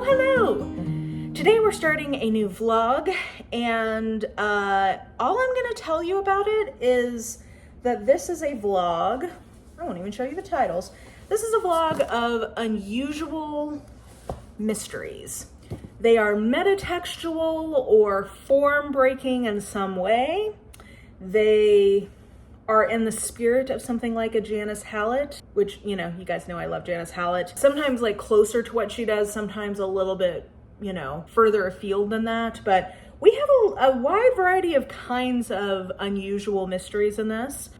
hello! Today we're starting a new vlog, and all I'm gonna tell you about it is that this is a vlog. I won't even show you the titles. This is a vlog of unusual mysteries. They are metatextual or form breaking in some way. They are in the spirit of something like a Janice Hallett, which, you know, you guys know I love Janice Hallett. Sometimes like closer to what she does, sometimes a little bit, you know, further afield than that. But we have a wide variety of kinds of unusual mysteries in this.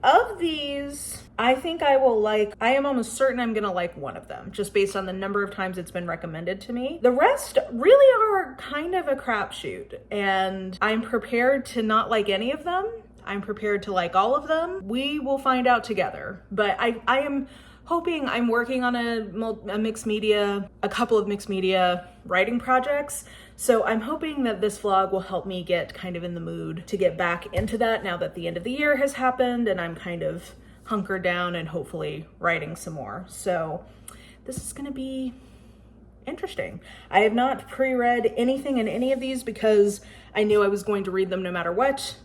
Of these, I think I am almost certain I'm gonna like one of them, just based on the number of times it's been recommended to me. The rest really are kind of a crapshoot, and I'm prepared to not like any of them. I'm prepared to like all of them. We will find out together. But I am hoping, I'm working on a couple of mixed media writing projects. So I'm hoping that this vlog will help me get kind of in the mood to get back into that now that the end of the year has happened and I'm kind of hunkered down and hopefully writing some more. So this is gonna be interesting. I have not pre-read anything in any of these because I knew I was going to read them no matter what.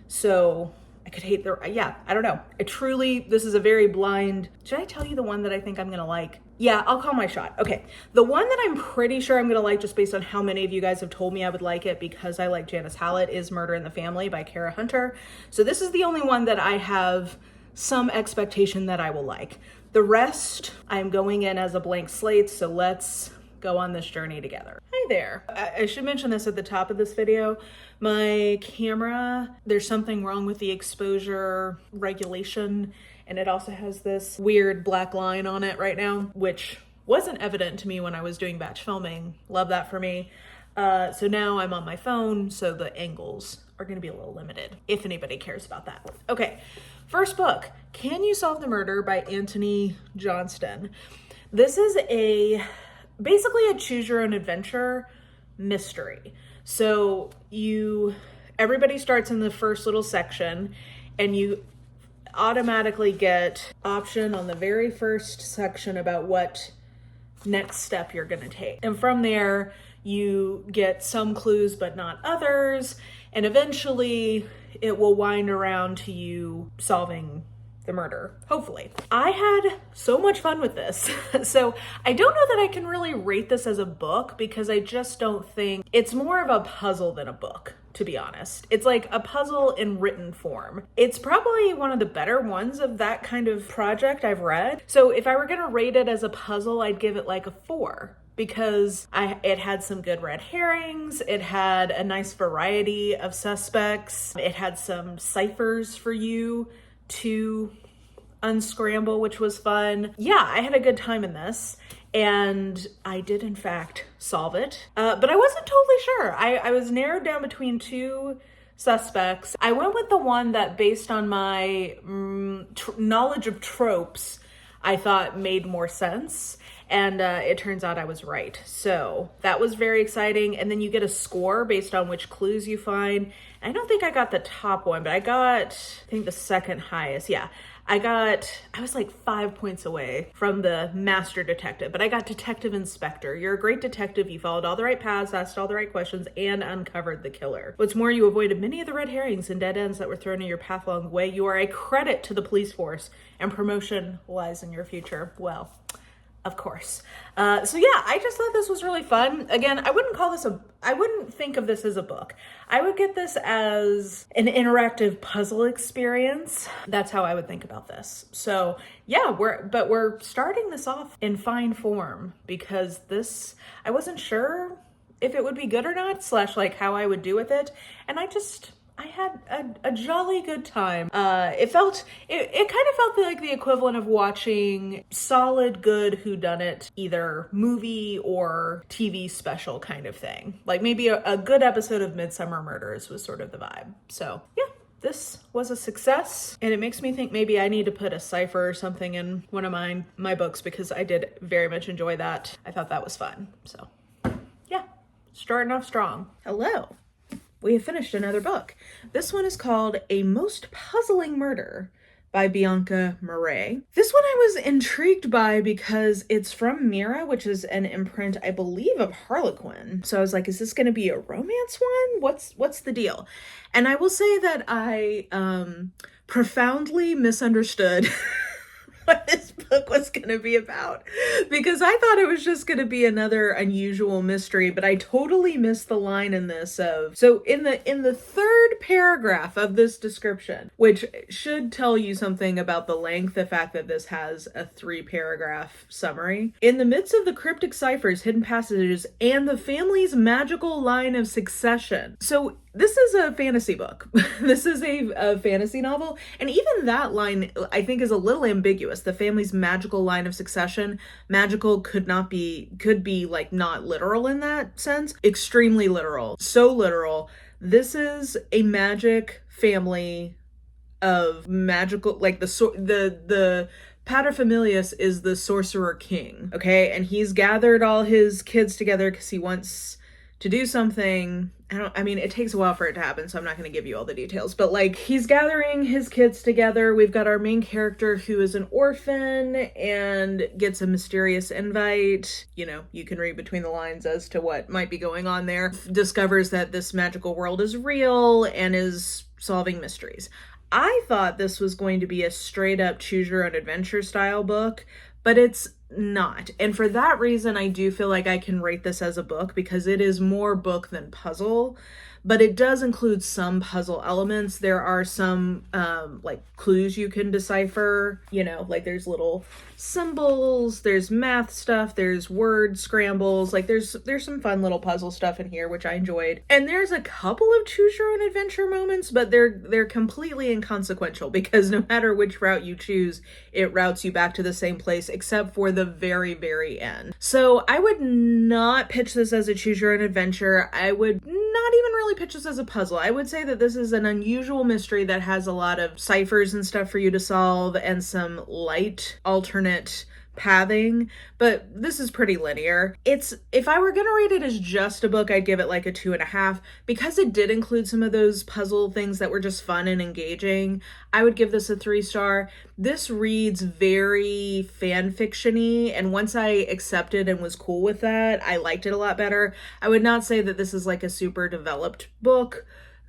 So I could hate I don't know. This is a very blind. Should I tell you the one that I think I'm gonna like? Yeah, I'll call my shot. Okay, the one that I'm pretty sure I'm gonna like just based on how many of you guys have told me I would like it because I like Janice Hallett is Murder in the Family by Kara Hunter. So this is the only one that I have some expectation that I will like. The rest, I'm going in as a blank slate, so let's go on this journey together. Hi there. I should mention this at the top of this video. My camera, there's something wrong with the exposure regulation, and it also has this weird black line on it right now, which wasn't evident to me when I was doing batch filming. Love that for me. So now I'm on my phone, so the angles are gonna be a little limited, if anybody cares about that. Okay, first book, Can You Solve the Murder by Anthony Johnston. This is basically a choose your own adventure mystery. So everybody starts in the first little section and you automatically get option on the very first section about what next step you're gonna take. And from there, you get some clues, but not others. And eventually it will wind around to you solving the murder, hopefully. I had so much fun with this. So I don't know that I can really rate this as a book because I just don't think it's more of a puzzle than a book, to be honest. It's like a puzzle in written form. It's probably one of the better ones of that kind of project I've read. So if I were gonna rate it as a puzzle, I'd give it like a 4. Because it had some good red herrings, it had a nice variety of suspects, it had some ciphers for you to unscramble, which was fun. Yeah, I had a good time in this, and I did in fact solve it, but I wasn't totally sure. I was narrowed down between 2 suspects. I went with the one that, based on my knowledge of tropes, I thought made more sense. And it turns out I was right. So that was very exciting. And then you get a score based on which clues you find. I don't think I got the top one, but I think the second highest. Yeah, I was like 5 points away from the master detective, but I got detective inspector. You're a great detective. You followed all the right paths, asked all the right questions, and uncovered the killer. What's more, you avoided many of the red herrings and dead ends that were thrown in your path along the way. You are a credit to the police force, and promotion lies in your future. Well, of course. So yeah, I just thought this was really fun. Again, I wouldn't think of this as a book. I would get this as an interactive puzzle experience. That's how I would think about this. So yeah, we're starting this off in fine form because I wasn't sure if it would be good or not, / like how I would do with it. And I had a jolly good time. It kind of felt like the equivalent of watching solid, good whodunit, either movie or TV special kind of thing. Like maybe a good episode of Midsummer Murders was sort of the vibe. So yeah, this was a success, and it makes me think maybe I need to put a cipher or something in one of my books because I did very much enjoy that. I thought that was fun. So yeah, starting off strong. Hello. We have finished another book. This one is called A Most Puzzling Murder by Bianca Murray. This one I was intrigued by because it's from Mira, which is an imprint, I believe, of Harlequin. So I was like, is this going to be a romance one? What's the deal? And I will say that I profoundly misunderstood what this book was going to be about, because I thought it was just going to be another unusual mystery, but I totally missed the line in this of, so in the third paragraph of this description, which should tell you something about the length, the fact that this has a 3-paragraph summary. In the midst of the cryptic ciphers, hidden passages, and the family's magical line of succession. So this is a fantasy book. This is a fantasy novel. And even that line, I think, is a little ambiguous. The family's magical line of succession. Magical could be like not literal in that sense. Extremely literal. So literal. This is a magic family of magical, like the paterfamilias is the sorcerer king. Okay. And he's gathered all his kids together because he wants to do something. I mean, it takes a while for it to happen, so I'm not going to give you all the details, but like, he's gathering his kids together. We've got our main character who is an orphan and gets a mysterious invite. You know, you can read between the lines as to what might be going on there. Discovers that this magical world is real and is solving mysteries. I thought this was going to be a straight up choose your own adventure style book, but it's not. And for that reason, I do feel like I can rate this as a book, because it is more book than puzzle, but it does include some puzzle elements. There are some like clues you can decipher, you know, like there's little symbols, there's math stuff, there's word scrambles, like there's some fun little puzzle stuff in here, which I enjoyed. And there's a couple of choose your own adventure moments, but they're completely inconsequential, because no matter which route you choose, it routes you back to the same place, except for the very, very end. So I would not pitch this as a choose your own adventure. I would not even really pitch this as a puzzle. I would say that this is an unusual mystery that has a lot of ciphers and stuff for you to solve and some light alternate pathing, but this is pretty linear. If I were gonna rate it as just a book, I'd give it like a 2.5. Because it did include some of those puzzle things that were just fun and engaging, I would give this a 3-star. This reads very fan fiction-y, and once I accepted and was cool with that, I liked it a lot better. I would not say that this is like a super developed book,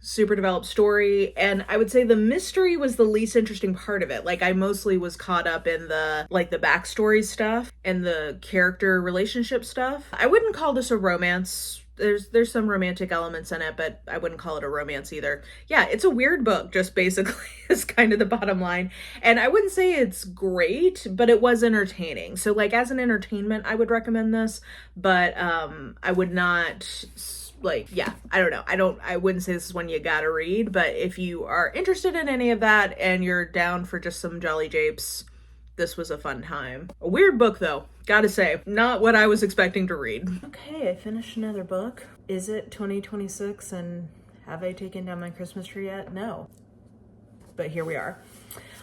super developed story, and I would say the mystery was the least interesting part of it. Like, I mostly was caught up in the backstory stuff and the character relationship stuff. I wouldn't call this a romance. There's some romantic elements in it, but I wouldn't call it a romance either. Yeah, it's a weird book, just basically is kind of the bottom line. And I wouldn't say it's great, but it was entertaining. So like, as an entertainment, I would recommend this, but I would not, like, yeah, I don't know. I wouldn't say this is one you gotta read, but if you are interested in any of that and you're down for just some jolly japes, this was a fun time. A weird book though, gotta say. Not what I was expecting to read. Okay, I finished another book. Is it 2026 and have I taken down my Christmas tree yet? No. But here we are.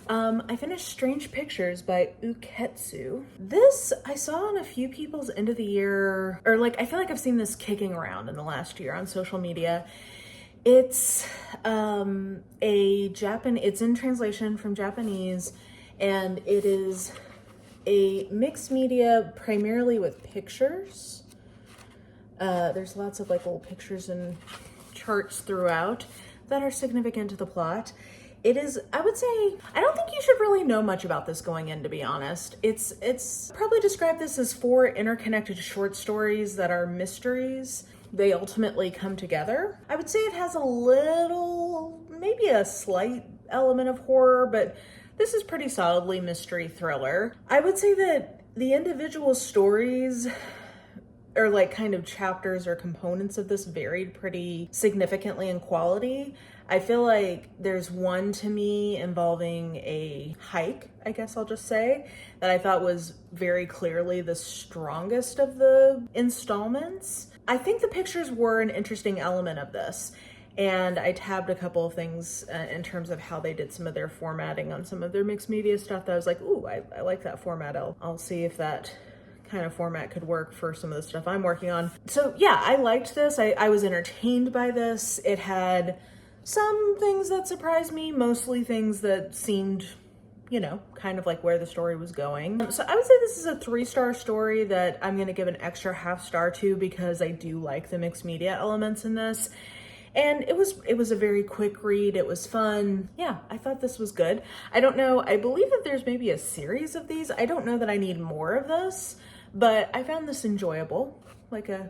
I finished Strange Pictures by Uketsu. This I saw on a few people's end of the year, or like, I feel like I've seen this kicking around in the last year on social media. It's it's in translation from Japanese, and it is a mixed media primarily with pictures. There's lots of like little pictures and charts throughout that are significant to the plot. It is, I would say, I don't think you should really know much about this going in, to be honest. It's probably describe this as 4 interconnected short stories that are mysteries. They ultimately come together. I would say it has a little, maybe a slight element of horror, but this is pretty solidly mystery thriller. I would say that the individual stories, or like kind of chapters or components of this, varied pretty significantly in quality. I feel like there's one to me involving a hike, I guess I'll just say, that I thought was very clearly the strongest of the installments. I think the pictures were an interesting element of this, and I tabbed a couple of things in terms of how they did some of their formatting on some of their mixed media stuff that I was like, ooh, I like that format. I'll see if that kind of format could work for some of the stuff I'm working on. So yeah, I liked this. I was entertained by this. It had some things that surprised me, mostly things that seemed you know, kind of like where the story was going. So I would say this is a 3-star story that I'm gonna give an extra half star to because I do like the mixed media elements in this. And it was a very quick read. It was fun. Yeah, I thought this was good. I don't know, I believe that there's maybe a series of these. I don't know that I need more of this, but I found this enjoyable, like a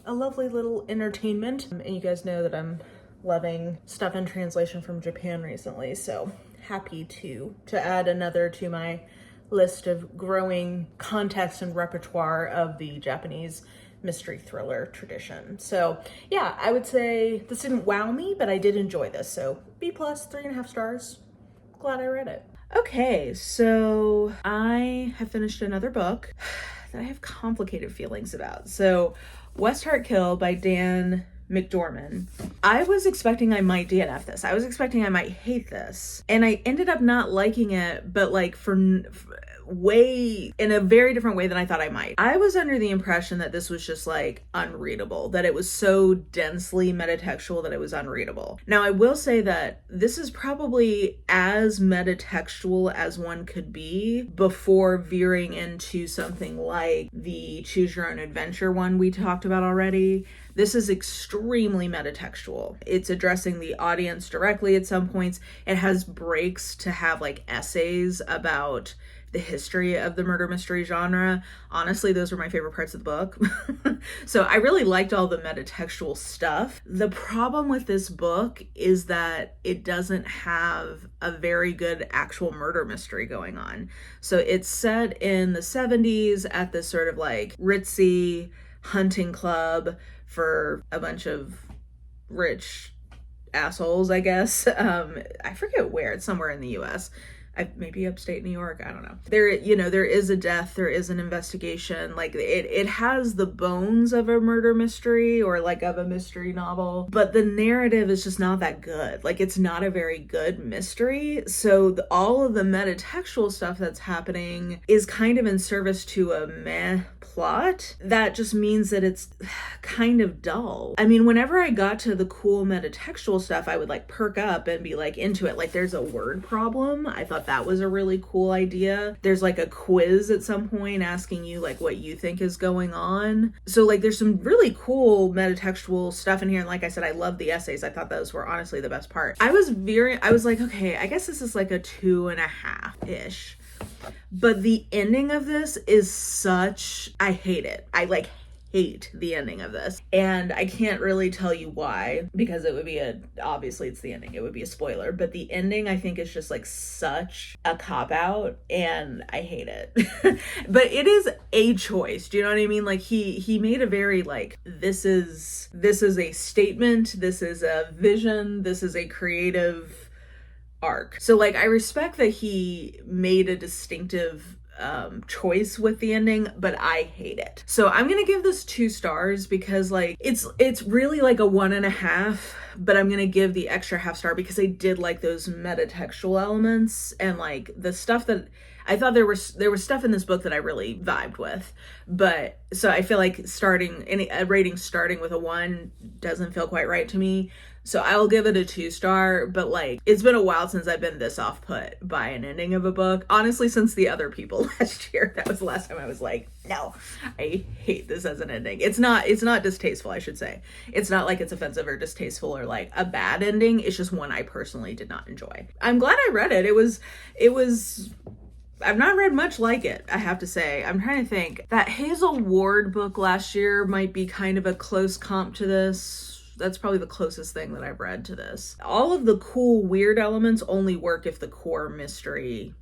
lovely little entertainment. And you guys know that I'm loving stuff in translation from Japan recently, so happy to add another to my list of growing context and repertoire of the Japanese mystery thriller tradition. So yeah, I would say this didn't wow me, but I did enjoy this. So B+, 3.5 stars. Glad I read it. Okay, so I have finished another book that I have complicated feelings about. So West Heart Kill by Dan McDormand. I was expecting I might DNF this. I was expecting I might hate this. And I ended up not liking it, but like way in a very different way than I thought I might. I was under the impression that this was just like unreadable, that it was so densely metatextual that it was unreadable. Now I will say that this is probably as metatextual as one could be before veering into something like the Choose Your Own Adventure one we talked about already. This is extremely metatextual. It's addressing the audience directly at some points. It has breaks to have like essays about the history of the murder mystery genre. Honestly, those were my favorite parts of the book. So I really liked all the metatextual stuff. The problem with this book is that it doesn't have a very good actual murder mystery going on. So it's set in the 70s at this sort of like ritzy hunting club for a bunch of rich assholes, I guess. I forget where. It's somewhere in the US. Maybe upstate New York, I don't know. There is a death, there is an investigation. Like it has the bones of a murder mystery or like of a mystery novel, but the narrative is just not that good. Like it's not a very good mystery. So all of the metatextual stuff that's happening is kind of in service to a meh plot. That just means that it's kind of dull. I mean, whenever I got to the cool metatextual stuff, I would like perk up and be like into it. Like there's a word problem. I thought that was a really cool idea. There's like a quiz at some point asking you like what you think is going on. So like there's some really cool metatextual stuff in here. And like I said, I love the essays. I thought those were honestly the best part. I was like, okay, I guess this is like a 2.5-ish. But the ending of this is I hate it. I like hate the ending of this. And I can't really tell you why, because it would be obviously it's the ending. It would be a spoiler, but the ending I think is just like such a cop-out and I hate it. But it is a choice. Do you know what I mean? Like he made a very like, this is a statement. This is a vision. This is a creative arc. So like I respect that he made a distinctive choice with the ending, but I hate it. So I'm gonna give this 2 stars because like it's really like a 1.5, but I'm gonna give the extra half star because I did like those metatextual elements and like the stuff that I thought there was stuff in this book that I really vibed with. But so I feel like a rating starting with a 1 doesn't feel quite right to me. So I'll give it a 2-star, but like, it's been a while since I've been this off put by an ending of a book. Honestly, since The Other People last year, that was the last time I was like, no, I hate this as an ending. It's not distasteful, I should say. It's not like it's offensive or distasteful or like a bad ending. It's just one I personally did not enjoy. I'm glad I read it. It was, I've not read much like it, I have to say. I'm trying to think. That Hazel Ward book last year might be kind of a close comp to this. That's probably the closest thing that I've read to this. All of the cool, weird elements only work if the core mystery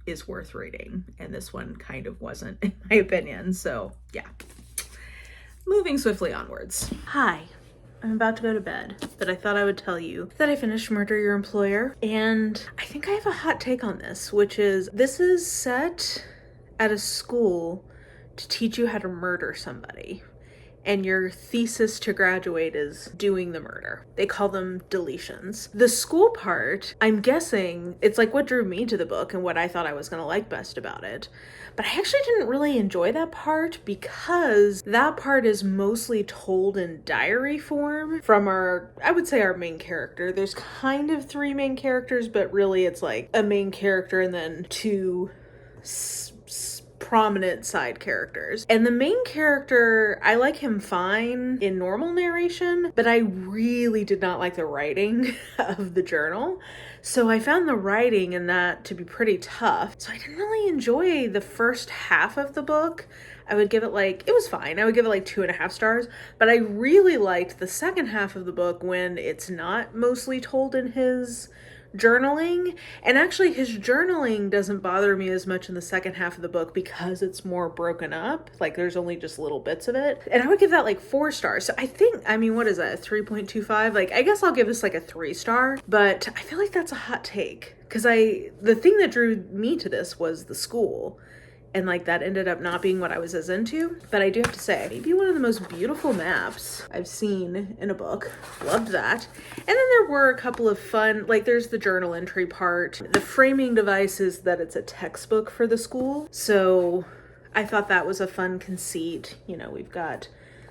is worth reading. And this one kind of wasn't, in my opinion. So, yeah. Moving swiftly onwards. Hi. I'm about to go to bed, but I thought I would tell you that I finished Murder Your Employer. And I think I have a hot take on this, which is this is set at a school to teach you how to murder somebody. and your thesis to graduate is doing the murder. They call them deletions. The school part, I'm guessing, it's like what drew me to the book and what I thought I was going to like best about it. But I actually didn't really enjoy that part because that part is mostly told in diary form from our main character. There's kind of 3 main characters, but really it's like a main character and then 2 prominent side characters. And the main character, I like him fine in normal narration, but I really did not like the writing of the journal. So I found the writing in that to be pretty tough. So I didn't really enjoy the first half of the book. I would give it it was fine. I would give it 2.5 stars, but I really liked the second half of the book when it's not mostly told in his journaling. And actually his journaling doesn't bother me as much in the second half of the book because it's more broken up. There's only just little bits of it. And I would give that 4 stars. So I think, what is that, 3.25? I guess I'll give this a 3 star, but I feel like that's a hot take because the thing that drew me to this was the school. And that ended up not being what I was as into. But I do have to say, maybe one of the most beautiful maps I've seen in a book. Loved that. And then there were a couple of fun, there's the journal entry part. The framing device is that it's a textbook for the school. So I thought that was a fun conceit. We've got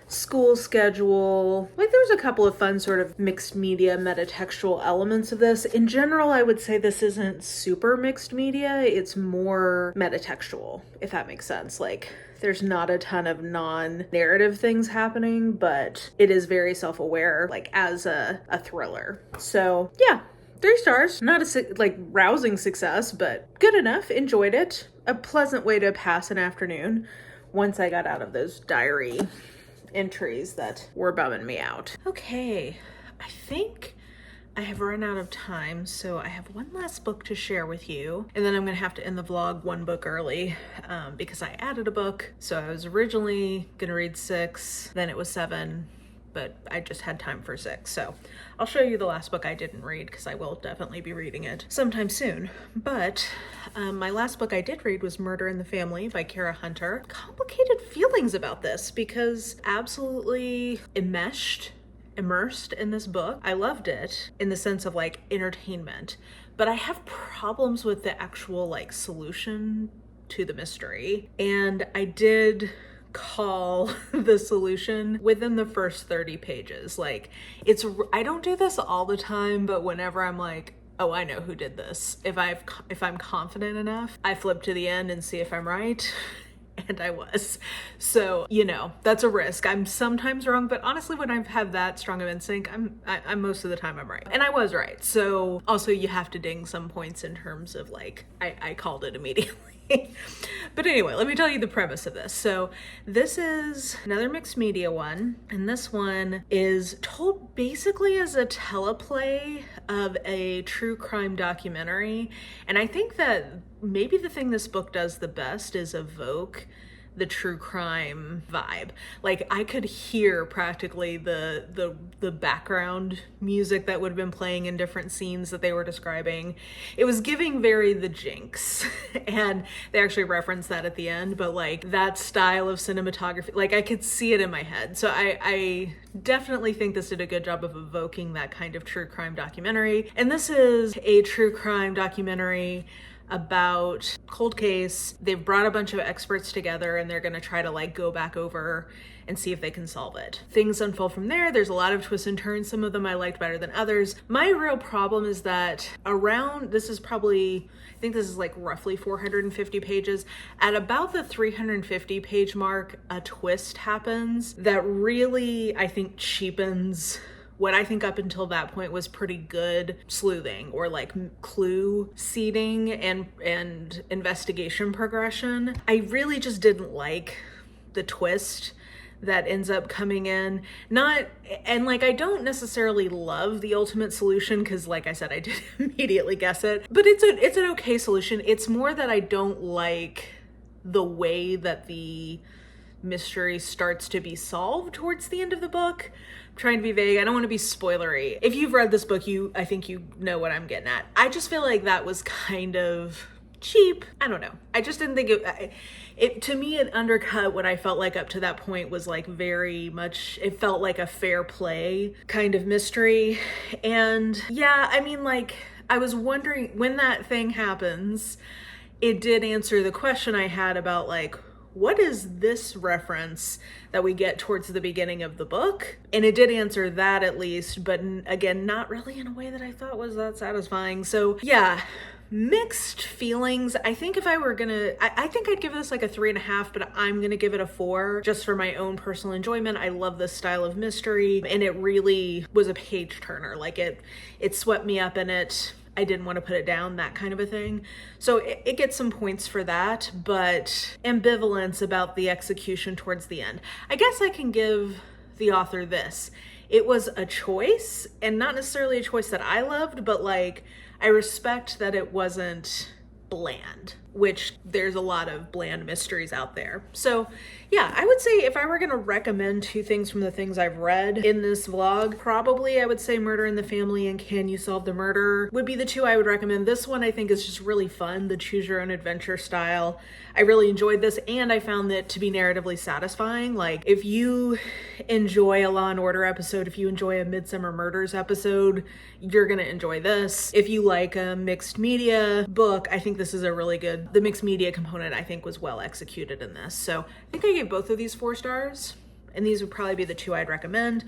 school schedule. There's a couple of fun sort of mixed media, metatextual elements of this. In general, I would say this isn't super mixed media. It's more metatextual, if that makes sense. There's not a ton of non-narrative things happening, but it is very self-aware, as a thriller. So yeah, 3 stars. Not a rousing success, but good enough. Enjoyed it. A pleasant way to pass an afternoon once I got out of those diary entries that were bumming me out. Okay, I think I have run out of time, so I have one last book to share with you, and then I'm gonna have to end the vlog 1 book early because I added a book. So I was originally gonna read 6, then it was 7, but I just had time for 6. So I'll show you the last book I didn't read because I will definitely be reading it sometime soon. But my last book I did read was Murder in the Family by Kara Hunter. Complicated feelings about this because absolutely immersed in this book. I loved it in the sense of entertainment, but I have problems with the actual solution to the mystery. And I did call the solution within the first 30 pages. I don't do this all the time, but whenever I'm oh, I know who did this. If I'm confident enough, I flip to the end and see if I'm right. And I was. So, that's a risk. I'm sometimes wrong, but honestly, when I've had that strong of instinct, I'm most of the time I'm right. And I was right. So also you have to ding some points in terms of I called it immediately. But anyway, let me tell you the premise of this. So this is another mixed media one, and this one is told basically as a teleplay of a true crime documentary. And I think that maybe the thing this book does the best is evoke the true crime vibe. I could hear practically the background music that would have been playing in different scenes that they were describing. It was giving very The Jinx, and they actually referenced that at the end, but that style of cinematography, I could see it in my head. So I definitely think this did a good job of evoking that kind of true crime documentary. And this is a true crime documentary about cold case. They've brought a bunch of experts together and they're gonna try to go back over and see if they can solve it. Things unfold from there. There's a lot of twists and turns. Some of them I liked better than others. My real problem is that this is roughly 450 pages. At about the 350 page mark, a twist happens that really, I think, cheapens what I think up until that point was pretty good sleuthing or clue seeding and investigation progression. I really just didn't like the twist that ends up coming in. I don't necessarily love the ultimate solution because I said, I did immediately guess it, but it's an okay solution. It's more that I don't like the way that the mystery starts to be solved towards the end of the book. I'm trying to be vague. I don't want to be spoilery. If you've read this book, I think you know what I'm getting at. I just feel like that was kind of cheap. I don't know. I just didn't think it to me, it undercut what I felt like up to that point was like very much, it felt like a fair play kind of mystery. And yeah, I mean, like, I was wondering when that thing happens, it did answer the question I had about like, what is this reference that we get towards the beginning of the book? And it did answer that at least, but again, not really in a way that I thought was that satisfying. So yeah, mixed feelings. I think if I were gonna, I think I'd give this like a 3.5, but I'm gonna give it a 4 just for my own personal enjoyment. I love this style of mystery, and it really was a page turner. Like it swept me up in it. I didn't want to put it down, that kind of a thing. So it gets some points for that, but ambivalence about the execution towards the end. I guess I can give the author this. It was a choice, and not necessarily a choice that I loved, but like, I respect that it wasn't bland, which there's a lot of bland mysteries out there. So yeah, I would say if I were going to recommend 2 things from the things I've read in this vlog, probably I would say Murder in the Family and Can You Solve the Murder would be the 2 I would recommend. This one I think is just really fun, the choose your own adventure style. I really enjoyed this, and I found it to be narratively satisfying. Like if you enjoy a Law and Order episode, if you enjoy a Midsummer Murders episode, you're going to enjoy this. If you like a mixed media book, I think this is a really good, the mixed media component I think was well executed in this. So I think I gave both of these 4 stars, and these would probably be the 2 I'd recommend.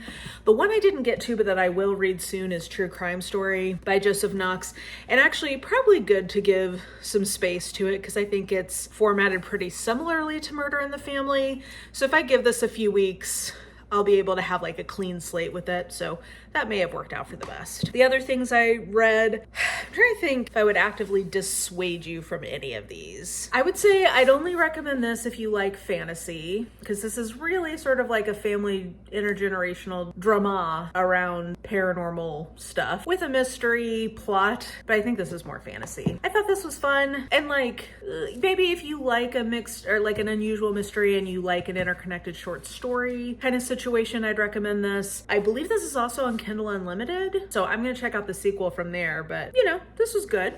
The one I didn't get to, but that I will read soon, is True Crime Story by Joseph Knox. And actually probably good to give some space to it because I think it's formatted pretty similarly to Murder in the Family. So if I give this a few weeks, I'll be able to have like a clean slate with it. So that may have worked out for the best. The other things I read, I'm trying to think if I would actively dissuade you from any of these. I would say I'd only recommend this if you like fantasy, because this is really sort of like a family intergenerational drama around paranormal stuff with a mystery plot, but I think this is more fantasy. I thought this was fun, and like maybe if you like a mixed or like an unusual mystery and you like an interconnected short story kind of situation, I'd recommend this. I believe this is also on Kindle Unlimited, so I'm gonna check out the sequel from there, but you know, this was good.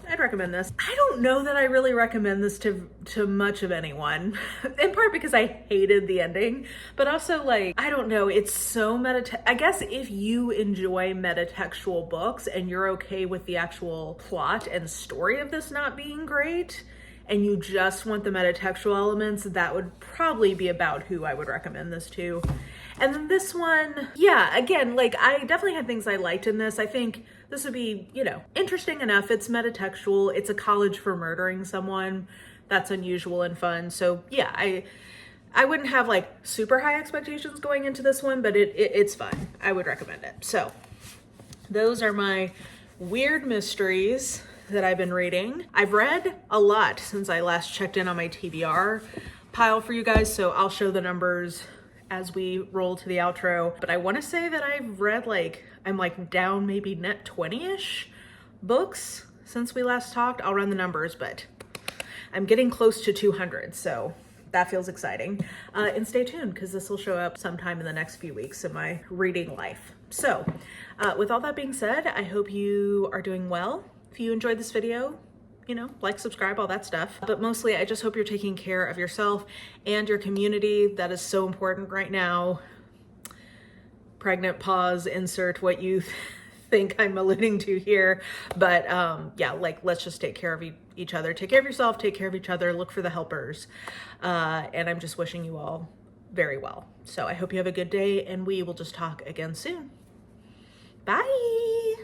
I'd recommend this. I don't know that I really recommend this to much of anyone, in part because I hated the ending, but also like, I don't know, it's so I guess if you enjoy metatextual books and you're okay with the actual plot and story of this not being great, and you just want the metatextual elements, that would probably be about who I would recommend this to. And then this one, yeah, again, like I definitely had things I liked in this. I think this would be, you know, interesting enough. It's metatextual. It's a college for murdering someone. That's unusual and fun. So yeah, I wouldn't have like super high expectations going into this one, but it's fun. I would recommend it. So those are my weird mysteries that I've been reading. I've read a lot since I last checked in on my TBR pile for you guys, so I'll show the numbers as we roll to the outro. But I want to say that I've read like, I'm like down maybe net 20-ish books since we last talked. I'll run the numbers, but I'm getting close to 200, so that feels exciting. And stay tuned because this will show up sometime in the next few weeks in my reading life. So with all that being said, I hope you are doing well. If you enjoyed this video, you know, like, subscribe, all that stuff. But mostly, I just hope you're taking care of yourself and your community. That is so important right now. Pregnant pause, insert what you think I'm alluding to here. But yeah, like, let's just take care of each other. Take care of yourself, take care of each other, look for the helpers. And I'm just wishing you all very well. So I hope you have a good day, and we will just talk again soon. Bye.